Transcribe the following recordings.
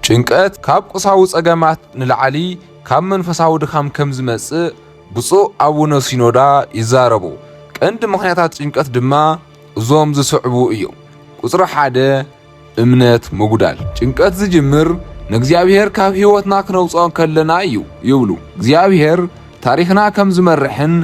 ጭንቀት ካብ ቁሳዊ ጸገማት ንላዕሊ ካብ መንፈሳዊ ድኻም ከም ዝመጽእ ብፁዕ አቡነ ሲኖዳ ይዛረቡ። ቀንዲ ምኽንያታት ጭንቀት ድማ እዞም ዝስዕቡ እዮም። ቁጽሪ 1 እምነት ምጉዳል። ጭንቀት ዝጅምር ንእግዚአብሔር ካብ ህይወትና ክነውፅኦ ከለና እዩ ይብሉ። እግዚአብሔር ታሪኽና ከም ዝመርሕን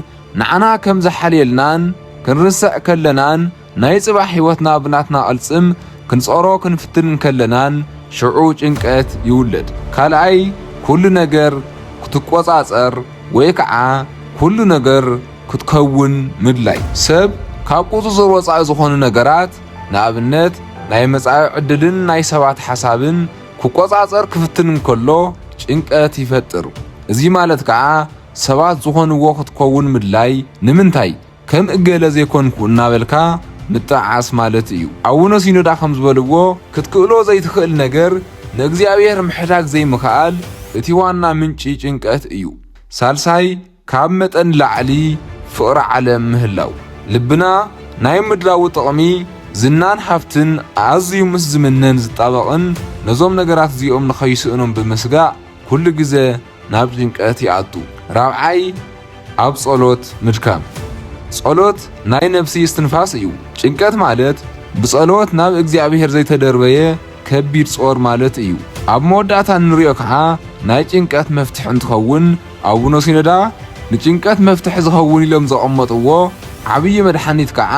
ንዓና ከም ዝሓልየልናን ክንርስዕ ከለናን ናይ ጽባሕ ህይወትና ብናትና ቅልጽም ክንጾሮ ክንፍትን ከለናን ሽዑ ጭንቀት ይውለድ። ካልኣይ ኩሉ ነገር ክትቆጻጸር ወይ ከዓ ኩሉ ነገር ክትከውን ምድላይ። ሰብ ካብ ቁፅፅር ወፃኢ ዝኾኑ ነገራት ንኣብነት ናይ መጻኢ ዕድልን ናይ ሰባት ሓሳብን ክቆጻጸር ክፍትን ከሎ ጭንቀት ይፈጥር። እዚ ማለት ከዓ ሰባት ዝኾንዎ ክትከውን ምድላይ ንምንታይ ከም እገለ ዘይኮንኩ እናበልካ ምጥዓስ ማለት እዩ። አቡነ ሲኖዳ ከም ዝበልዎ ክትክእሎ ዘይትኽእል ነገር ንእግዚአብሔር ምሕዳግ ዘይምኽኣል እቲ ዋና ምንጪ ጭንቀት እዩ። ሳልሳይ ካብ መጠን ላዕሊ ፍቕሪ ዓለም ምህላው። ልብና ናይ ምድላው ጥቕሚ ዝናን ሃፍትን ኣዝዩ ምስ ዝምነን ዝጣበቕን ነዞም ነገራት እዚኦም ንኸይስእኖም ብምስጋዕ ኩሉ ግዜ ናብ ጭንቀት ይኣቱ። ራብዓይ ኣብ ጸሎት ምድካም። ጸሎት ናይ ነፍሲ እስትንፋስ እዩ። ጭንቀት ማለት ብጸሎት ናብ እግዚአብሔር ዘይተደርበየ ከቢድ ጾር ማለት እዩ። ኣብ መወዳእታ ንሪኦ ከዓ ናይ ጭንቀት መፍትሒ እንትኸውን አቡነ ሲኖዳ ንጭንቀት መፍትሒ ዝኸውን ኢሎም ዘቐመጥዎ ዓብዪ መድሓኒት ከዓ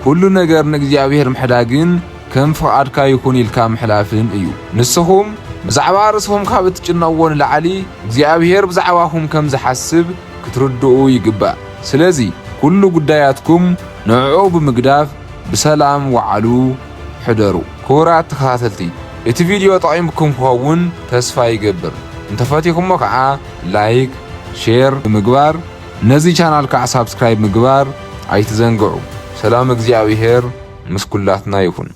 ኩሉ ነገር ንእግዚአብሔር ምሕዳግን ከም ፍቓድካ ይኹን ኢልካ ምሕላፍን እዩ። ንስኹም ብዛዕባ ርእስኹም ካብ እትጭነቕዎ ንላዕሊ እግዚአብሔር ብዛዕባኹም ከም ዝሓስብ ክትርድኡ ይግባእ። ስለዚ ኩሉ ጉዳያትኩም ንዕዑ ብምግዳፍ ብሰላም ወዓሉ ሕደሩ። ክቡራት ተኸታተልቲ እቲ ቪድዮ ጠቒምኩም ክኸውን ተስፋ ይገብር። እንተፈቲኹሞ ከዓ ላይክ ሼር ብምግባር ነዚ ቻናል ከዓ ሳብስክራይብ ምግባር ኣይትዘንግዑ። ሰላም እግዚአብሔር ምስ ኩላትና ይኹን።